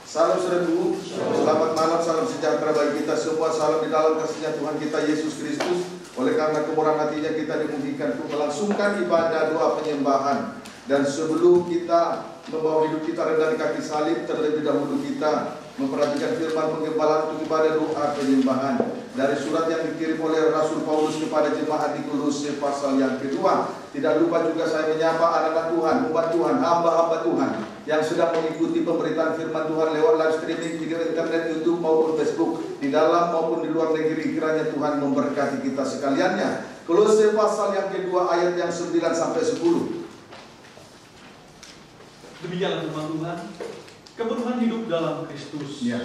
Salam seribu, selamat malam, salam sejahtera bagi kita semua. Salam di dalam kasihnya Tuhan kita Yesus Kristus. Oleh karena kemurahan hatinya kita dimungkinkan untuk melangsungkan ibadah doa penyembahan. Dan sebelum kita membawa hidup kita rendah di kaki salib, terlebih dahulu kita memperhatikan firman penggembalaan untuk ibadah doa penyembahan dari surat yang dikirim oleh Rasul Paulus kepada jemaat di Kolose pasal yang kedua. Tidak lupa juga saya menyapa anak-anak Tuhan, umat Tuhan, hamba-hamba Tuhan yang sedang mengikuti pemberitaan firman Tuhan lewat live streaming video internet, YouTube maupun Facebook, di dalam maupun di luar negeri. Kiranya Tuhan memberkati kita sekaliannya. Kolose pasal yang kedua ayat yang 9 sampai 10. Demikianlah firman Tuhan, kepenuhan hidup dalam Kristus. Ya.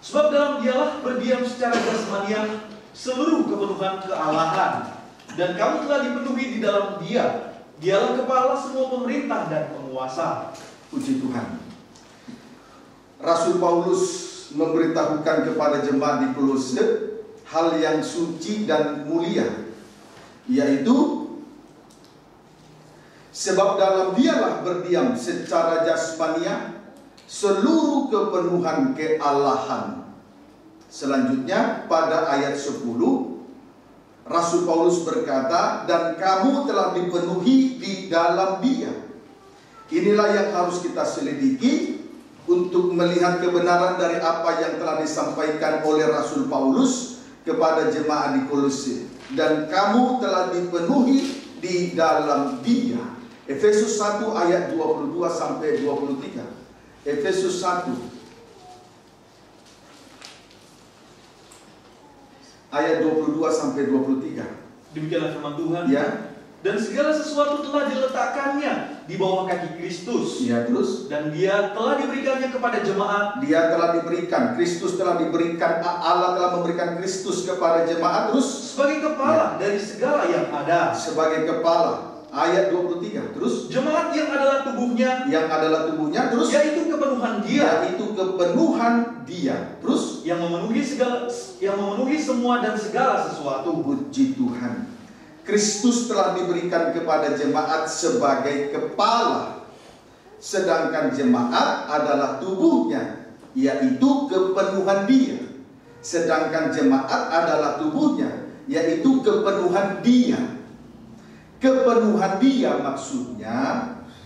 Sebab dalam Dialah berdiam secara jasmaniah seluruh kepenuhan kealahan, dan kamu telah dipenuhi di dalam Dia. Dialah kepala semua pemerintah dan penguasa. Puji Tuhan. Rasul Paulus memberitahukan kepada jemaat di Kolose hal yang suci dan mulia, yaitu sebab dalam Dialah berdiam secara jasmaniah seluruh kepenuhan kealahan. Selanjutnya pada ayat 10 Rasul Paulus berkata, dan kamu telah dipenuhi di dalam Dia. Inilah yang harus kita selidiki untuk melihat kebenaran dari apa yang telah disampaikan oleh Rasul Paulus kepada jemaat di Kolose. Dan kamu telah dipenuhi di dalam Dia. Efesus 1 ayat 22 sampai 23. Efesus 1 ayat 22 sampai 23. Demikianlah firman Tuhan. Ya. Dan segala sesuatu telah diletakkannya di bawah kaki Kristus. Ya, terus. Dan Dia telah diberikannya kepada jemaat. Dia telah diberikan, Kristus telah diberikan, Allah telah memberikan Kristus kepada jemaat. Terus Sebagai kepala dari segala yang ada. sebagai kepala. Ayat 23. Terus Jemaat yang adalah tubuhnya. yang adalah tubuhnya. Terus Yaitu kepenuhan Dia. yaitu kepenuhan Dia. Terus Yang memenuhi semua dan segala sesuatu. puji Tuhan. Kristus telah diberikan kepada jemaat sebagai kepala, sedangkan jemaat adalah tubuhnya, yaitu kepenuhan Dia. Sedangkan jemaat adalah tubuhnya, yaitu kepenuhan Dia. Kepenuhan Dia maksudnya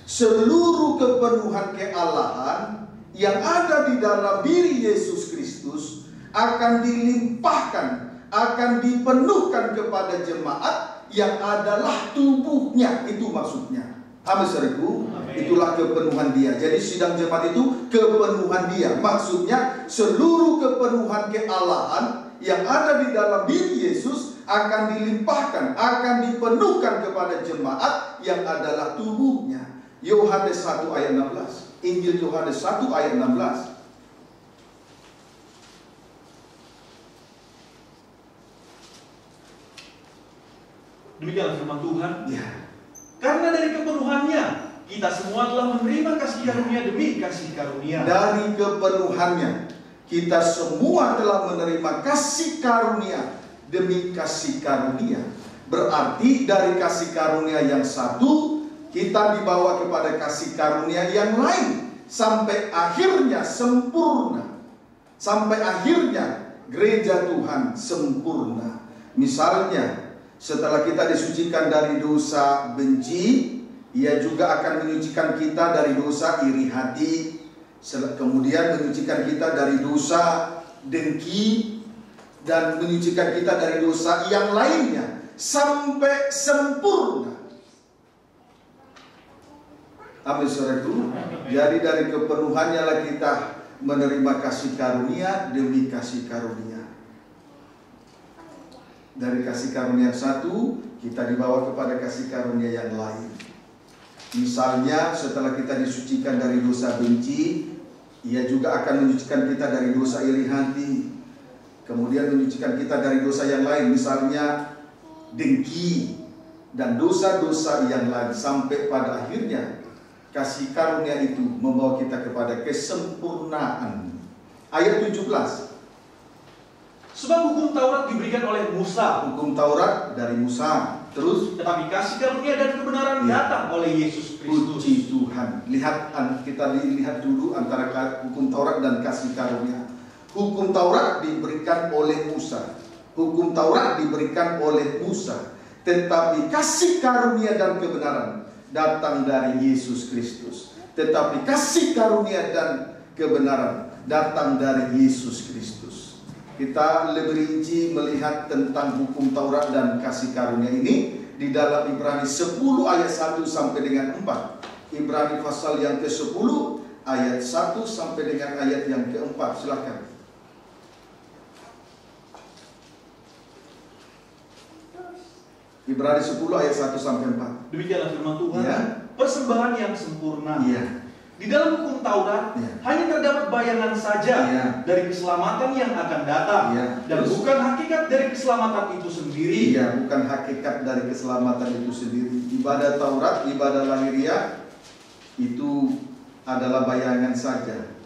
seluruh kepenuhan kealahan yang ada di dalam diri Yesus Kristus akan dilimpahkan, akan dipenuhkan kepada jemaat yang adalah tubuhnya. Itu maksudnya. Amin, saudaraku. Itulah kepenuhan Dia. Jadi sidang jemaat itu kepenuhan Dia. Maksudnya seluruh kepenuhan kealahan yang ada di dalam diri Yesus akan dilimpahkan, akan dipenuhkan kepada jemaat yang adalah tubuhnya. Yohanes 1 ayat 16. Injil Yohanes 1 ayat 16. Demikianlah firman Tuhan. Ya. Karena dari kepenuhannya kita semua telah menerima kasih karunia demi kasih karunia. Dari kepenuhannya kita semua telah menerima kasih karunia demi kasih karunia. Berarti dari kasih karunia yang satu kita dibawa kepada kasih karunia yang lain, sampai akhirnya sempurna. Sampai akhirnya gereja Tuhan sempurna. Misalnya setelah kita disucikan dari dosa benci, Ia juga akan menyucikan kita dari dosa iri hati. Kemudian menyucikan kita dari dosa dengki, dan menyucikan kita dari dosa yang lainnya sampai sempurna. Amin, saudaraku. Jadi dari kepenuhannya lah kita menerima kasih karunia demi kasih karunia. Dari kasih karunia yang satu kita dibawa kepada kasih karunia yang lain. Misalnya setelah kita disucikan dari dosa benci, Ia juga akan menyucikan kita dari dosa iri hati. Kemudian menyucikan kita dari dosa yang lain, misalnya dengki dan dosa-dosa yang lain, sampai pada akhirnya kasih karunia itu membawa kita kepada kesempurnaan. Ayat 17. Sebab hukum Taurat diberikan oleh Musa. Hukum Taurat dari Musa. Terus, tetapi kasih karunia dan kebenaran datang oleh Yesus Kristus. Puji Tuhan. Kita lihat dulu antara hukum Taurat dan kasih karunia. Hukum Taurat diberikan oleh Musa. Hukum Taurat diberikan oleh Musa. Tetapi kasih karunia dan kebenaran datang dari Yesus Kristus. Tetapi kasih karunia dan kebenaran datang dari Yesus Kristus. Kita lebih rinci melihat tentang hukum Taurat dan kasih karunia ini di dalam Ibrani 10 ayat 1 sampai dengan 4. Ibrani pasal yang ke-10 ayat 1 sampai dengan ayat yang ke-4. Silakan. Ibrani 10 ayat 1 sampai 4. Demikianlah firman Tuhan. Ya. Persembahan yang sempurna. Iya. Di dalam hukum Taurat hanya terdapat bayangan saja dari keselamatan yang akan datang, dan bukan hakikat dari keselamatan itu sendiri. Iya, bukan hakikat dari keselamatan itu sendiri. Ibadah Taurat, ibadah lahiriah itu adalah bayangan saja.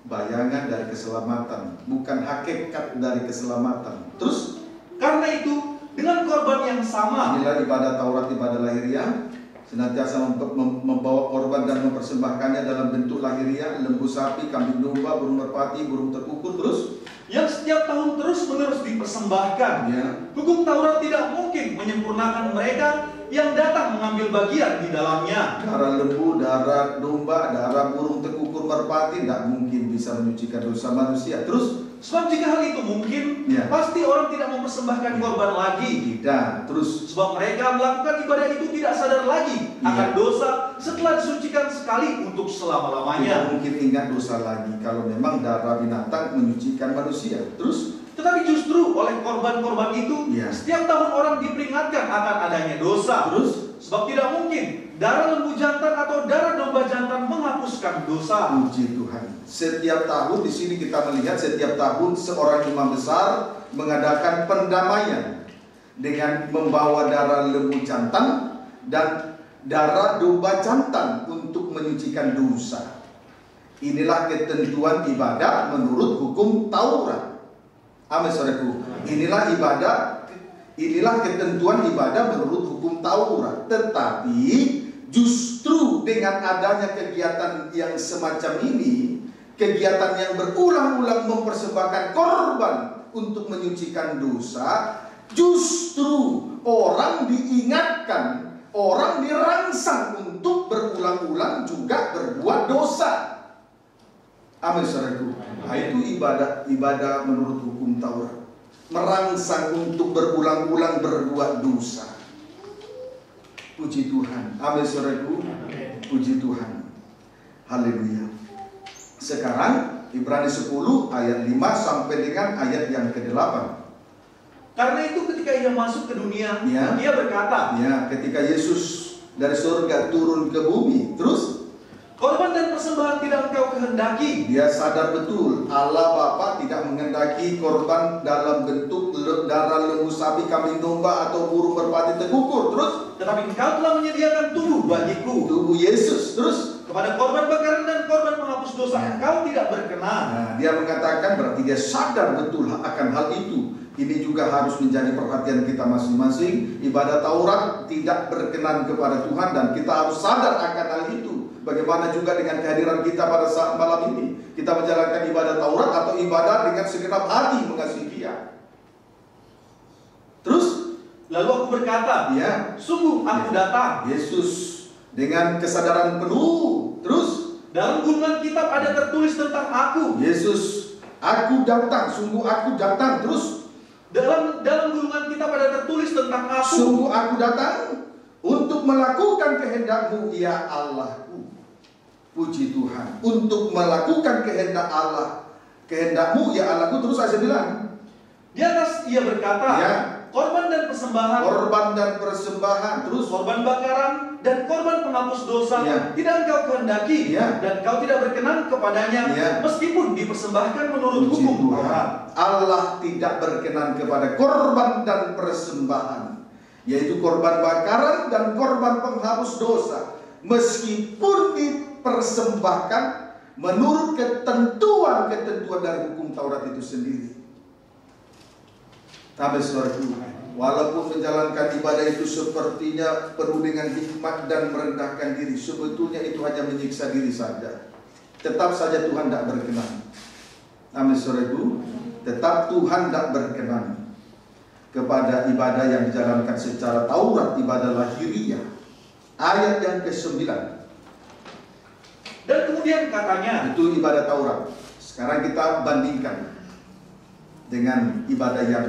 Bayangan dari keselamatan, bukan hakikat dari keselamatan. Terus, karena itu dengan korban yang sama, inilah ibadah Taurat, ibadah lahiriah, senantiasa membawa korban dan mempersembahkannya dalam bentuk lahiriah, lembu sapi, kambing domba, burung merpati, burung terkukur, terus yang setiap tahun terus-menerus dipersembahkan. Hukum Taurat tidak mungkin menyempurnakan mereka yang datang mengambil bagian di dalamnya. Darah lembu, darah domba, darah burung terkukur merpati tidak mungkin bisa menyucikan dosa manusia. Terus, sebab jika hal itu mungkin, pasti orang tidak mempersembahkan korban lagi. Tidak. Terus, sebab mereka melakukan ibadah itu tidak sadar lagi akan dosa setelah disucikan sekali untuk selama-lamanya. Tidak mungkin ingat dosa lagi kalau memang darah binatang menyucikan manusia. Terus, tetapi justru oleh korban-korban itu, setiap tahun orang diperingatkan akan adanya dosa. Terus, sebab tidak mungkin darah lembu jantan atau darah domba jantan menghapuskan dosa. Puji Tuhan. Setiap tahun di sini kita melihat setiap tahun seorang imam besar mengadakan pendamaian dengan membawa darah lembu jantan dan darah domba jantan untuk menyucikan dosa. Inilah ketentuan ibadah menurut hukum Taurat. Amin, saudaraku. Inilah ketentuan ibadah menurut hukum Taurat. Tetapi justru dengan adanya kegiatan yang semacam ini, kegiatan yang berulang-ulang mempersembahkan korban untuk menyucikan dosa, justru orang diingatkan, orang dirangsang untuk berulang-ulang juga berbuat dosa. Amin, saudaraku. Nah, itu ibadah menurut hukum Taurat. Merangsang untuk berulang-ulang berbuat dosa. Puji Tuhan. Amin, saudaraku. Puji Tuhan. Haleluya. Sekarang Ibrani 10 ayat 5 sampai dengan ayat yang ke-8. Karena itu ketika ia masuk ke dunia, dia berkata, ketika Yesus dari surga turun ke bumi, terus korban dan persembahan tidak engkau kehendaki. Dia sadar betul Allah Bapa tidak menghendaki korban dalam bentuk darah lembu sapi, kambing domba atau burung merpati terkukur. Terus, tetapi engkau telah menyediakan tubuh bagiku, tubuh Yesus. Terus, kepada korban bakaran dan korban menghapus dosa engkau tidak berkenan. Nah, dia mengatakan berarti dia sadar betul akan hal itu. Ini juga harus menjadi perhatian kita masing-masing. Ibadah Taurat tidak berkenan kepada Tuhan dan kita harus sadar akan hal itu. Bagaimana juga dengan kehadiran kita pada saat malam ini. Kita menjalankan ibadah Taurat atau ibadah dengan segenap hati mengasihi Dia. Terus, lalu aku berkata, sungguh aku datang. Yesus dengan kesadaran penuh. Terus, dalam gulungan kitab ada tertulis tentang aku. Yesus, aku datang, sungguh aku datang. Terus, dalam gulungan kitab ada tertulis tentang aku. Sungguh aku datang untuk melakukan kehendak-Mu, ya Allahku. Puji Tuhan. Untuk melakukan kehendak Allah, kehendak-Mu, ya Allahku. Terus saya bilang, di atas ia berkata, korban dan persembahan. Korban dan persembahan. Terus, korban bakaran dan korban penghapus dosa tidak engkau kehendaki, dan kau tidak berkenan kepadanya, meskipun dipersembahkan menurut hukum Taurat. Allah tidak berkenan kepada korban dan persembahan, yaitu korban bakaran dan korban penghapus dosa, meskipun dipersembahkan menurut ketentuan dari hukum Taurat itu sendiri. Tapi saudaraku, Walaupun menjalankan ibadah itu sepertinya penuh dengan hikmat dan merendahkan diri, sebetulnya itu hanya menyiksa diri saja. Tetap saja Tuhan tidak berkenan. Amin, saudaraku. Tetap Tuhan tidak berkenan kepada ibadah yang dijalankan secara Taurat, ibadah lahiriah. Ayat yang ke-9. Dan kemudian katanya, itu ibadah Taurat. Sekarang kita bandingkan dengan ibadah yang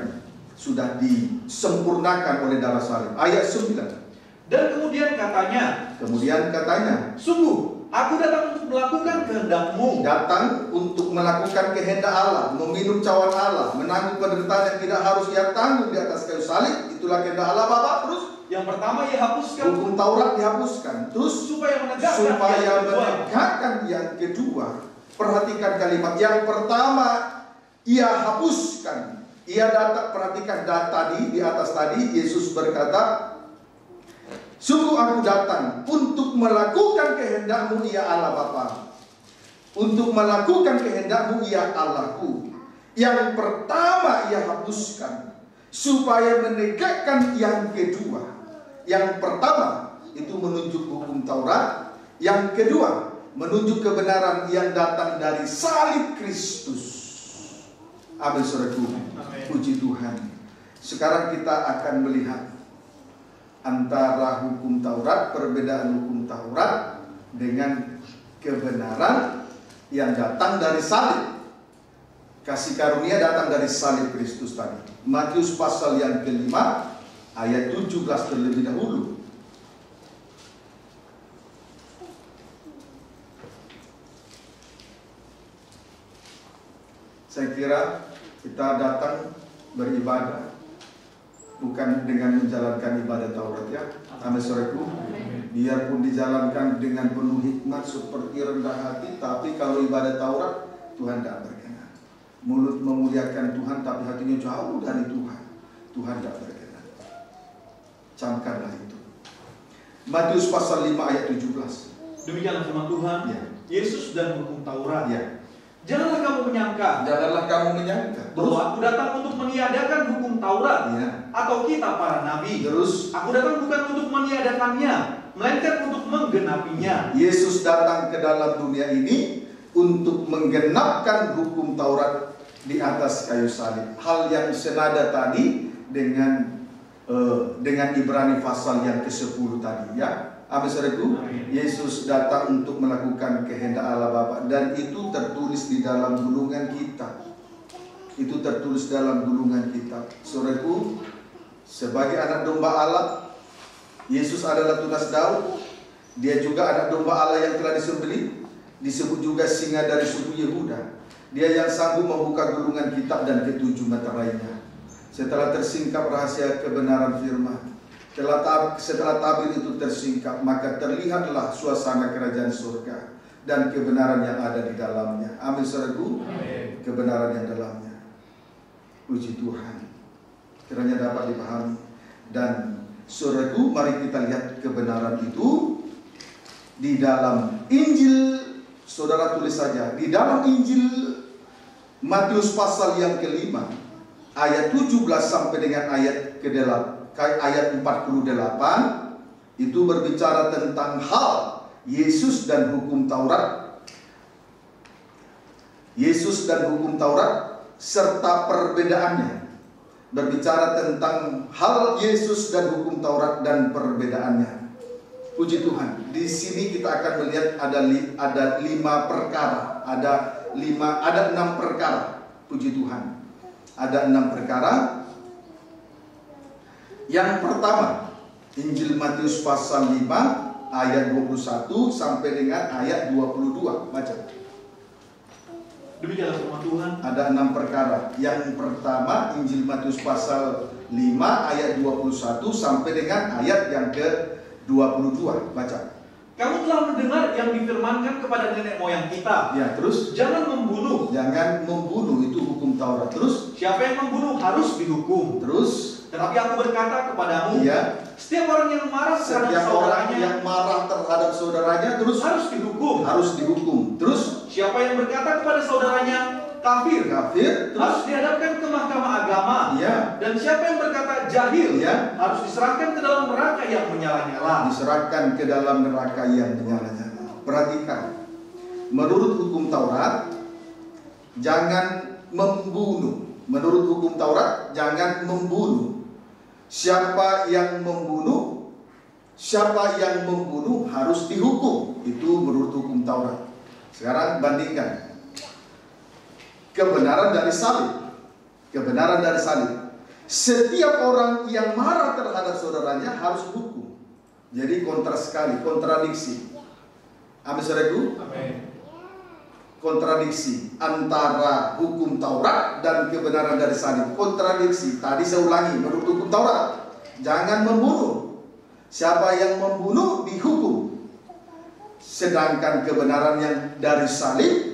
sudah disempurnakan oleh darah salib. Ayat 9. Dan kemudian katanya, sungguh, aku datang untuk melakukan kehendak-Mu. Datang untuk melakukan kehendak Allah, meminum cawan Allah, menanggung penderitaan yang tidak harus ia tanggung di atas kayu salib. Itulah kehendak Allah Bapa. Terus yang pertama ia hapuskan hukum Taurat dihapuskan. Terus supaya menegakkan yang kedua. Perhatikan kalimat yang pertama, ia hapuskan. Ia datang, perhatikan tadi di atas tadi Yesus berkata, sungguh aku datang untuk melakukan kehendak-Mu ya Allah Bapa. Untuk melakukan kehendak-Mu ya Allahku. Yang pertama ia hapuskan supaya menegakkan yang kedua. Yang pertama itu menunjuk hukum Taurat. Yang kedua menunjuk kebenaran yang datang dari salib Kristus. Amin, saudaraku. Puji Tuhan. Sekarang kita akan melihat antara hukum Taurat, perbedaan hukum Taurat dengan kebenaran yang datang dari salib. Kasih karunia datang dari salib Kristus tadi. Matius pasal yang ke-5 ayat 17 terlebih dahulu. Saya kira kita datang beribadah bukan dengan menjalankan ibadah Taurat ya. Amin, saudaraku. Biarpun dijalankan dengan penuh hikmat seperti rendah hati, tapi kalau ibadah Taurat Tuhan tidak berkenan. Mulut memuliakan Tuhan tapi hatinya jauh dari Tuhan. Tuhan tidak berkenan. Camkanlah itu. Matius pasal 5 ayat 17. Demikianlah firman Tuhan. Ya. Yesus dan hukum Taurat. Ya. Janganlah kamu menyangka bahwa aku datang untuk meniadakan hukum Taurat atau kitab para nabi. Terus aku datang bukan untuk meniadakannya, melainkan untuk menggenapinya. Yesus datang ke dalam dunia ini untuk menggenapkan hukum Taurat di atas kayu salib. Hal yang senada tadi dengan Ibrani pasal yang ke-10 tadi ya. Amin, saudaraku. Yesus datang untuk melakukan kehendak Allah Bapa, dan itu tertulis di dalam gulungan kita. Itu tertulis dalam gulungan kita. Saudaraku, sebagai anak domba Allah, Yesus adalah tunas Daud. Dia juga anak domba Allah yang telah disembelih. Disebut juga singa dari suku Yehuda. Dia yang sanggup membuka gulungan kitab dan ketujuh meterainya. Setelah tersingkap rahasia kebenaran firman, setelah tabir itu tersingkap, maka terlihatlah suasana kerajaan surga dan kebenaran yang ada di dalamnya. Amin, saudaraku. Kebenaran yang dalamnya. Puji Tuhan. Kiranya dapat dipahami. Dan saudaraku, mari kita lihat kebenaran itu di dalam Injil. Saudara tulis saja di dalam Injil Matius pasal yang ke-5 ayat 17 sampai dengan ayat ke-8. Ayat 48 itu berbicara tentang hal Yesus dan hukum Taurat. Yesus dan hukum Taurat serta perbedaannya. Berbicara tentang hal Yesus dan hukum Taurat dan perbedaannya. Puji Tuhan. Di sini kita akan melihat ada 5 perkara, ada 6 perkara. Puji Tuhan. Ada 6 perkara. Yang pertama, Injil Matius pasal 5 ayat 21 sampai dengan ayat 22. Baca. Demikianlah firman Tuhan. Ada 6 perkara. Yang pertama, Injil Matius pasal 5 ayat 21 sampai dengan ayat yang ke-22. Baca. Kamu telah mendengar yang difirmankan kepada nenek moyang kita. Ya, terus? Jangan membunuh. Jangan membunuh, itu hukum Taurat. Terus? Siapa yang membunuh harus dihukum. Terus? Tetapi aku berkata kepadamu, ya, setiap orang yang marah terhadap saudaranya, terus harus dihukum. Harus dihukum. Terus? Siapa yang berkata kepada saudaranya, kafir Kafir terus harus dihadapkan ke mahkamah agama. ya, Dan siapa yang berkata jahil ya, harus diserahkan ke dalam neraka yang menyala-nyala. diserahkan ke dalam neraka yang menyala-nyala. Perhatikan, menurut hukum Taurat jangan membunuh. Menurut hukum Taurat jangan membunuh. Siapa yang membunuh harus dihukum. Itu menurut hukum Taurat. Sekarang bandingkan kebenaran dari salib. Kebenaran dari salib. Setiap orang yang marah terhadap saudaranya harus dihukum. Jadi kontras sekali, kontradiksi. Amin, saudaraku? Amin. Kontradiksi antara hukum Taurat dan kebenaran dari salib. Kontradiksi. Tadi saya ulangi, menurut hukum Taurat jangan membunuh. Siapa yang membunuh dihukum. Sedangkan kebenaran yang dari salib,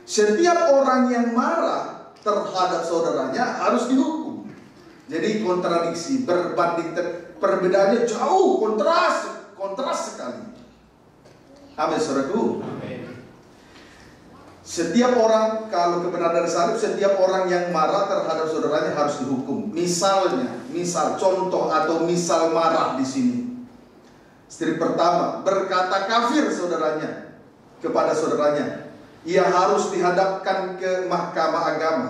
setiap orang yang marah terhadap saudaranya harus dihukum. Jadi kontradiksi, berbanding, perbedaannya jauh, kontras sekali. Amin, saudaraku. Setiap orang, kalau kebenaran dari salib, setiap orang yang marah terhadap saudaranya harus dihukum. Misal contoh atau misal marah di sini. Istri pertama berkata kafir saudaranya kepada saudaranya, ia harus dihadapkan ke mahkamah agama.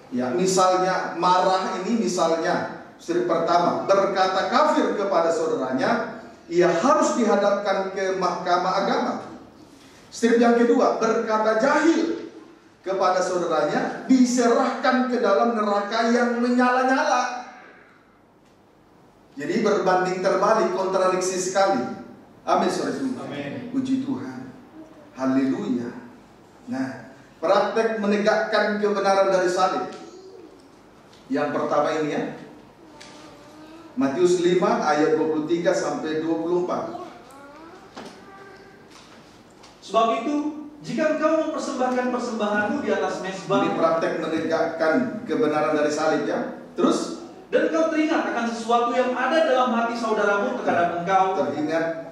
Ya, misalnya marah ini, misalnya istri pertama berkata kafir kepada saudaranya, ia harus dihadapkan ke mahkamah agama. Strip yang kedua berkata jahil kepada saudaranya, diserahkan ke dalam neraka yang menyala-nyala. Jadi berbanding terbalik, kontradiksi sekali. Amin, saudara. Amin. Puji Tuhan. Haleluya. Nah, praktek menegakkan kebenaran dari salib. Yang pertama ini ya, Matius 5 ayat 23 sampai 24. Sebab itu, jika engkau mempersembahkan persembahanmu di atas mezbah, Ini praktek menegakkan kebenaran dari salib ya. Terus, dan engkau teringat akan sesuatu yang ada dalam hati saudaramu terhadap engkau, teringat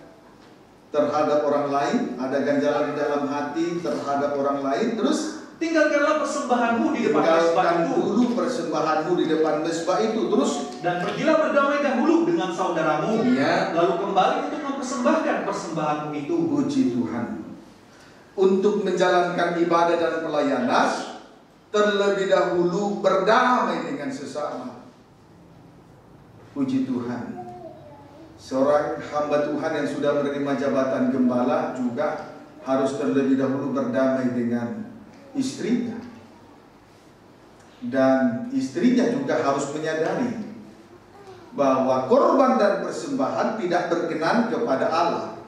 terhadap orang lain, ada ganjalan di dalam hati terhadap orang lain. Terus, tinggalkanlah persembahanmu di depan mezbah tinggalkan itu, dulu persembahanmu di depan mezbah itu. Terus, dan pergilah berdamai dahulu dengan saudaramu, ya, lalu kembali untuk mempersembahkan persembahanmu itu. puji Tuhan. Untuk menjalankan ibadah dan pelayanan, terlebih dahulu berdamai dengan sesama. Puji Tuhan. Seorang hamba Tuhan yang sudah menerima jabatan gembala juga harus terlebih dahulu berdamai dengan istrinya. Dan istrinya juga harus menyadari bahwa korban dan persembahan tidak berkenan kepada Allah.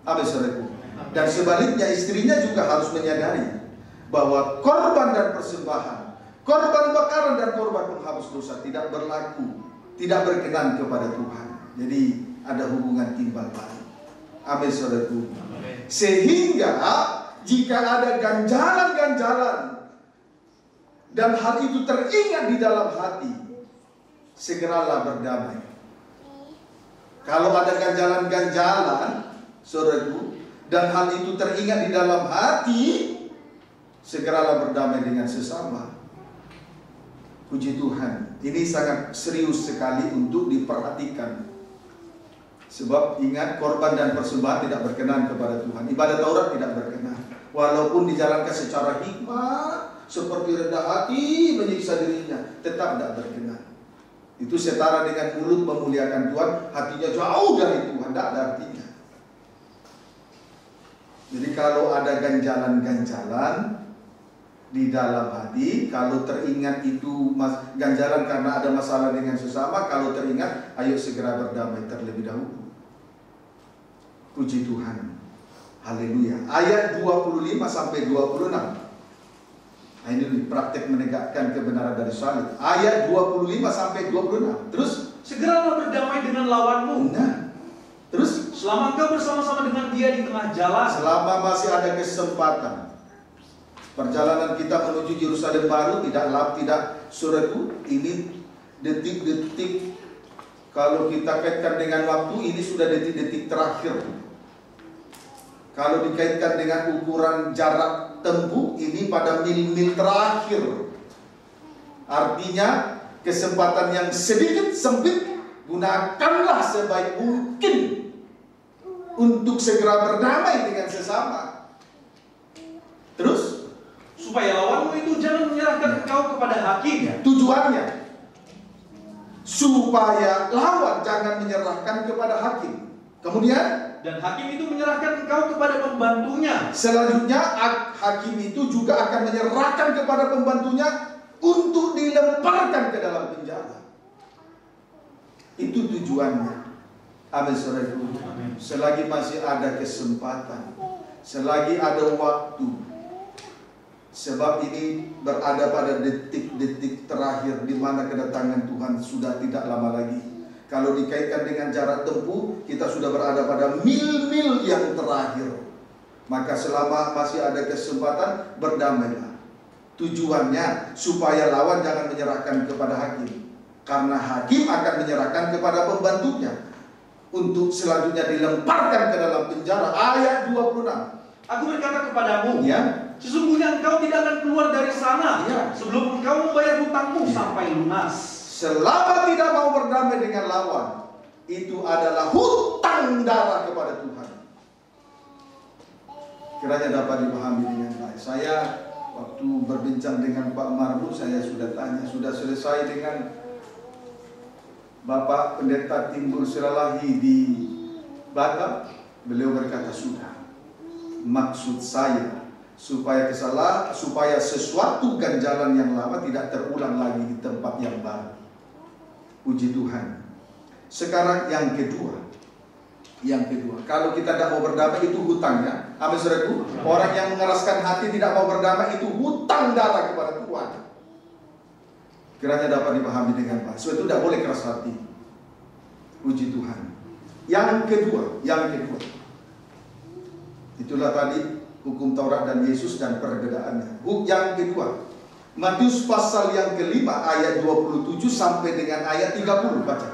Amin, saudaraku. Dan sebaliknya istrinya juga harus menyadari bahwa korban dan persembahan, korban bakaran dan korban penghapus dosa tidak berlaku, tidak berkenan kepada Tuhan. Jadi ada hubungan timbal balik. Amin, saudaraku. Sehingga jika ada ganjalan-ganjalan dan hal itu teringat di dalam hati, segeralah berdamai. Kalau ada ganjalan-ganjalan, saudaraku, dan hal itu teringat di dalam hati, segeralah berdamai dengan sesama. Puji Tuhan. Ini sangat serius sekali untuk diperhatikan. Sebab ingat, korban dan persembahan tidak berkenan kepada Tuhan. Ibadah Taurat tidak berkenan. Walaupun dijalankan secara hikmah, seperti rendah hati menyiksa dirinya, tetap tidak berkenan. Itu setara dengan mulut memuliakan Tuhan, hatinya jauh dari Tuhan, tidak ada artinya. Jadi kalau ada ganjalan-ganjalan di dalam hati, kalau teringat itu ganjalan karena ada masalah dengan sesama, kalau teringat, ayo segera berdamai terlebih dahulu. Puji Tuhan. Haleluya. Ayat 25 sampai 26. Nah, ini praktek menegakkan kebenaran dari salib. Ayat 25 sampai 26. Terus, segeralah berdamai dengan lawanmu. Nah, terus, selama engkau bersama-sama dengan dia di tengah jalan, selama masih ada kesempatan. Perjalanan kita menuju Yerusalem baru tidak saudaraku, ini detik-detik, kalau kita kaitkan dengan waktu, ini sudah detik-detik terakhir. Kalau dikaitkan dengan ukuran jarak tempuh ini pada mil-mil terakhir. Artinya kesempatan yang sedikit sempit, gunakanlah sebaik mungkin untuk segera berdamai dengan sesama. Terus supaya lawanmu itu jangan menyerahkan engkau kepada hakim. Tujuannya supaya lawan jangan menyerahkan kepada hakim. Kemudian dan hakim itu menyerahkan engkau kepada pembantunya. Selanjutnya hakim itu juga akan menyerahkan kepada pembantunya untuk dilemparkan ke dalam penjara. Itu tujuannya. Amin, saudaraku. Selagi masih ada kesempatan, selagi ada waktu, sebab ini berada pada detik-detik terakhir di mana kedatangan Tuhan sudah tidak lama lagi. Kalau dikaitkan dengan jarak tempuh, kita sudah berada pada mil-mil yang terakhir. Maka selama masih ada kesempatan, berdamailah. Tujuannya supaya lawan jangan menyerahkan kepada hakim, karena hakim akan menyerahkan kepada pembantunya untuk selanjutnya dilemparkan ke dalam penjara. Ayat 26. Aku berkata kepadamu, Ya, sesungguhnya engkau tidak akan keluar dari sana sebelum engkau membayar hutangmu sampai lunas. selama tidak mau berdamai dengan lawan, itu adalah hutang darah kepada Tuhan. Kiranya dapat dipahami dengan baik. Saya waktu berbincang dengan Pak Marbu, saya sudah tanya, sudah selesai dengan Bapak Pendeta Timbul Siralahi di Batam? Beliau berkata, sudah. Maksud saya supaya sesuatu ganjalan yang lama tidak terulang lagi di tempat yang baru. Puji Tuhan. Sekarang yang kedua, kalau kita tidak mau berdamai itu hutangnya. Amin, saudaraku. Orang yang mengeraskan hati tidak mau berdamai itu hutang darah kepada Tuhan. Kiranya dapat dipahami dengan baik. Sebab itu tidak boleh keras hati. Puji Tuhan. Yang kedua, itulah tadi hukum Taurat dan Yesus dan perbedaannya. Yang kedua, Matius pasal yang kelima ayat 27 sampai dengan ayat 30, baca.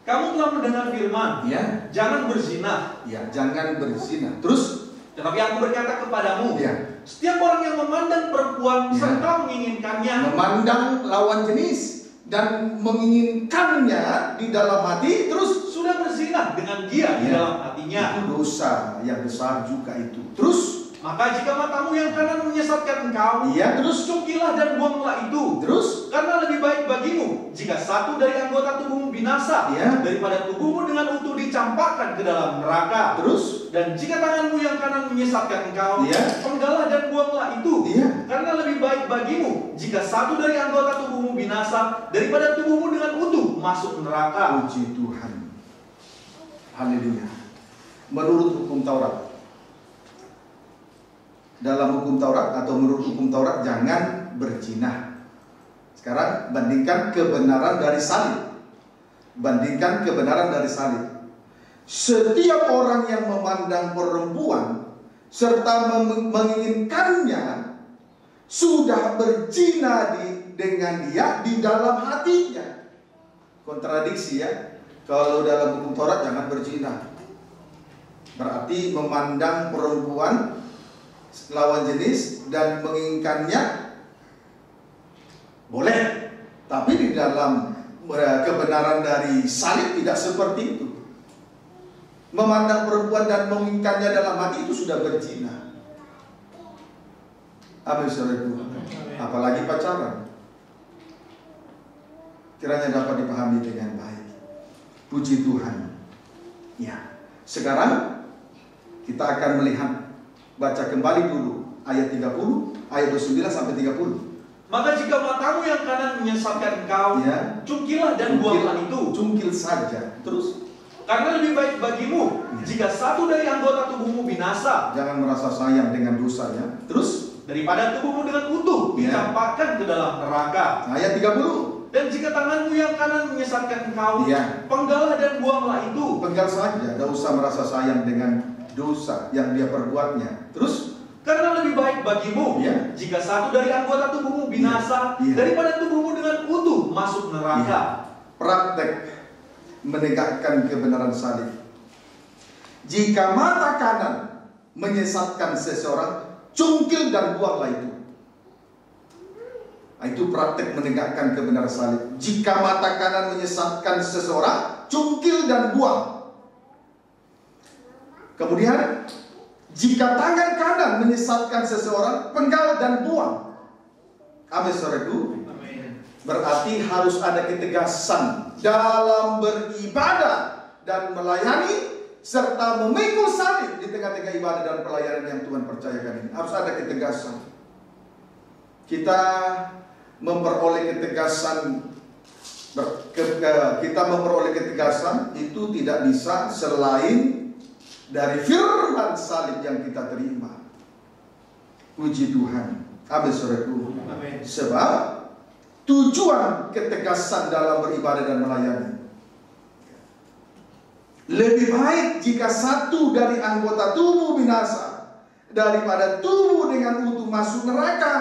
Kamu telah mendengar firman, Ya, jangan berzina. ya, jangan berzina. Terus, Tetapi aku berkata kepadamu, ya, setiap orang yang memandang perempuan Ya. serta menginginkannya, memandang lawan jenis dan menginginkannya di dalam hati, terus sudah berzina dengan dia di Ya. dalam hatinya. itu dosa yang besar juga itu. Terus, Maka jika matamu yang kanan menyesatkan engkau, iya, terus, cukilah dan buanglah itu. terus, Karena lebih baik bagimu jika satu dari anggota tubuhmu binasa Ya. daripada tubuhmu dengan utuh dicampakkan ke dalam neraka. terus, Dan jika tanganmu yang kanan menyesatkan engkau, Ya. penggalah dan buanglah itu. Iya. Karena lebih baik bagimu jika satu dari anggota tubuhmu binasa daripada tubuhmu dengan utuh masuk neraka. puji Tuhan. Haleluya. Menurut hukum Taurat, dalam hukum Taurat atau menurut hukum Taurat jangan berzina. Sekarang bandingkan kebenaran dari salib. Bandingkan kebenaran dari salib. Setiap orang yang memandang perempuan serta menginginkannya sudah berzina dengan dia di dalam hatinya. Kontradiksi ya. Kalau dalam hukum Taurat jangan berzina, berarti memandang perempuan lawan jenis dan menginginkannya boleh, tapi di dalam kebenaran dari salib tidak seperti itu. Memandang perempuan dan menginginkannya dalam hati itu sudah berzina. Amin, saudaraku. Apalagi pacaran. Kiranya dapat dipahami dengan baik. Puji Tuhan. Ya. Sekarang kita akan melihat, baca kembali dulu ayat 30, ayat 29 sampai 30. Maka jika matamu yang kanan menyesatkan engkau, Ya. cukilah dan buanglah itu. Cungkil saja. Terus, Karena lebih baik bagimu jika satu dari anggota tubuhmu binasa jangan merasa sayang dengan dosanya. Terus, daripada tubuhmu dengan utuh Ya. dicampakkan ke dalam neraka. ayat 30. Dan jika tanganmu yang kanan menyesatkan engkau, Ya. penggalah dan buanglah itu. Penggal saja, tidak usah merasa sayang dengan dosa yang dia perbuatnya. Terus, Karena lebih baik bagimu Ya. jika satu dari anggota tubuhmu binasa Ya. daripada tubuhmu dengan utuh masuk neraka. praktek menegakkan kebenaran salib. Jika mata kanan menyesatkan seseorang, cungkil dan buanglah itu. Nah, itu praktek menegakkan kebenaran salib. Jika mata kanan menyesatkan seseorang, cungkil dan buang. Kemudian, jika tangan kanan menyesatkan seseorang, penggal dan buang. Amin, saudaraku. Berarti harus ada ketegasan dalam beribadah dan melayani, serta memikul salib di tengah-tengah ibadah dan pelayanan yang Tuhan percayakan ini. Harus ada ketegasan. Kita memperoleh ketegasan itu tidak bisa selain dari firman salib yang kita terima. Puji Tuhan. Amin, saudaraku. Sebab tujuan ketegasan dalam beribadah dan melayani, lebih baik jika satu dari anggota tubuh binasa daripada tubuh dengan utuh masuk neraka.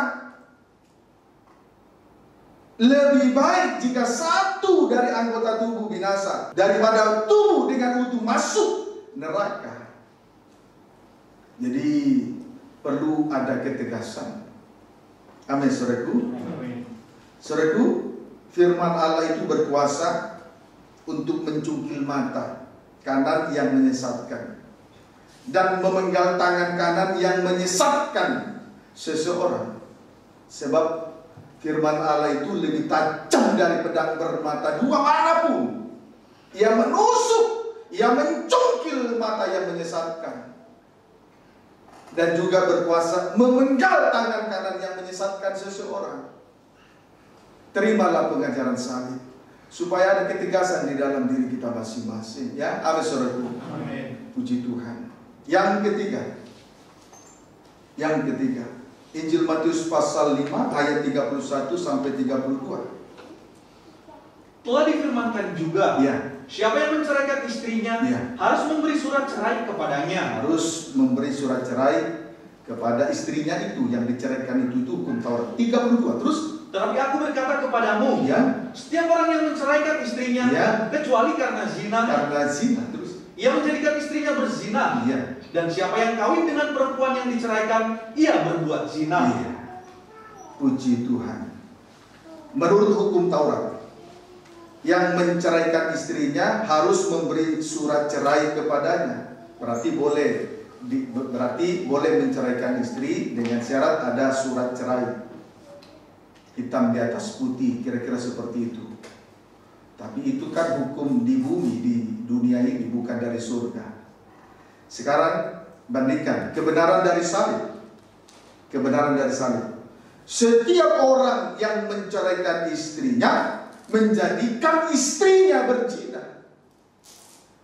Lebih baik jika satu dari anggota tubuh binasa daripada tubuh dengan utuh masuk neraka. Jadi perlu ada ketegasan. Amin, saudaraku. Saudaraku, firman Allah itu berkuasa untuk mencungkil mata kanan yang menyesatkan dan memenggal tangan kanan yang menyesatkan seseorang. Sebab firman Allah itu lebih tajam dari pedang bermata dua manapun. Ia menusuk, ia mencungkil mata yang menyesatkan, dan juga berkuasa memenggal tangan kanan yang menyesatkan seseorang. Terimalah pengajaran salib supaya ada ketegasan di dalam diri kita masing-masing, ya. Amin, saudaraku. Amin. Puji Tuhan. Yang ketiga, Injil Matius pasal 5 ayat 31 sampai 32. Telah difirmankan juga, siapa yang menceraikan istrinya harus memberi surat cerai kepadanya. Harus memberi surat cerai kepada istrinya itu yang diceraikan itu hukum Taurat. 32. Terus, tetapi aku berkata kepadamu, setiap orang yang menceraikan istrinya, kecuali karena zina, terus ia menjadikan istrinya berzina. Dan siapa yang kawin dengan perempuan yang diceraikan, ia berbuat zina. Puji Tuhan. Menurut hukum Taurat, yang menceraikan istrinya harus memberi surat cerai kepadanya. Berarti boleh menceraikan istri dengan syarat ada surat cerai. Hitam di atas putih, kira-kira seperti itu. Tapi itu kan hukum di bumi, di dunia ini, bukan dari surga. Sekarang bandingkan kebenaran dari salib. Kebenaran dari salib. Setiap orang yang menceraikan istrinya menjadikan istrinya berzina.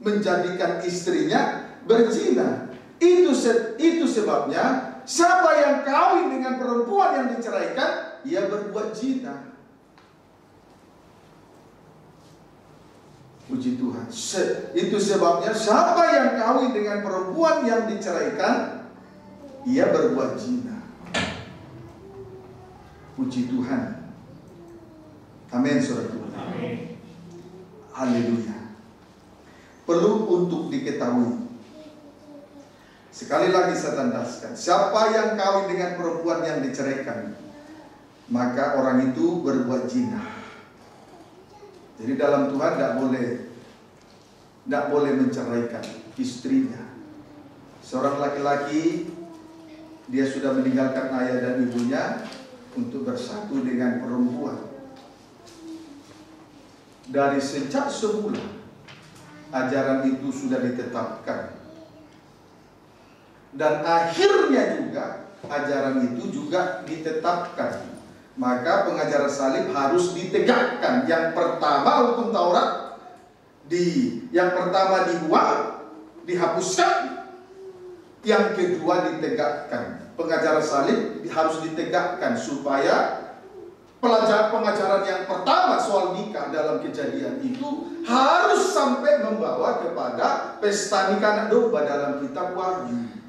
Menjadikan istrinya berzina. Itu sebabnya siapa yang kawin dengan perempuan yang diceraikan, ia berbuat zina. Puji Tuhan. Itu sebabnya siapa yang kawin dengan perempuan yang diceraikan, ia berbuat zina. Puji Tuhan. Amin, saudaraku. Amin. Haleluya. Perlu untuk diketahui. Sekali lagi saya tandaskan, siapa yang kawin dengan perempuan yang diceraikan, maka orang itu berbuat zina. Jadi dalam Tuhan tidak boleh menceraikan istrinya. Seorang laki-laki, dia sudah meninggalkan ayah dan ibunya untuk bersatu dengan perempuan. Dari sejak semula ajaran itu sudah ditetapkan. Dan akhirnya juga ajaran itu juga ditetapkan. Maka pengajaran salib harus ditegakkan. Yang pertama hukum Taurat yang pertama dibuang, dihapuskan. Yang kedua ditegakkan. Pengajaran salib harus ditegakkan supaya pengajaran yang pertama soal nikah dalam Kejadian itu harus sampai membawa kepada pesta nikah anak domba dalam kitab Wahyu.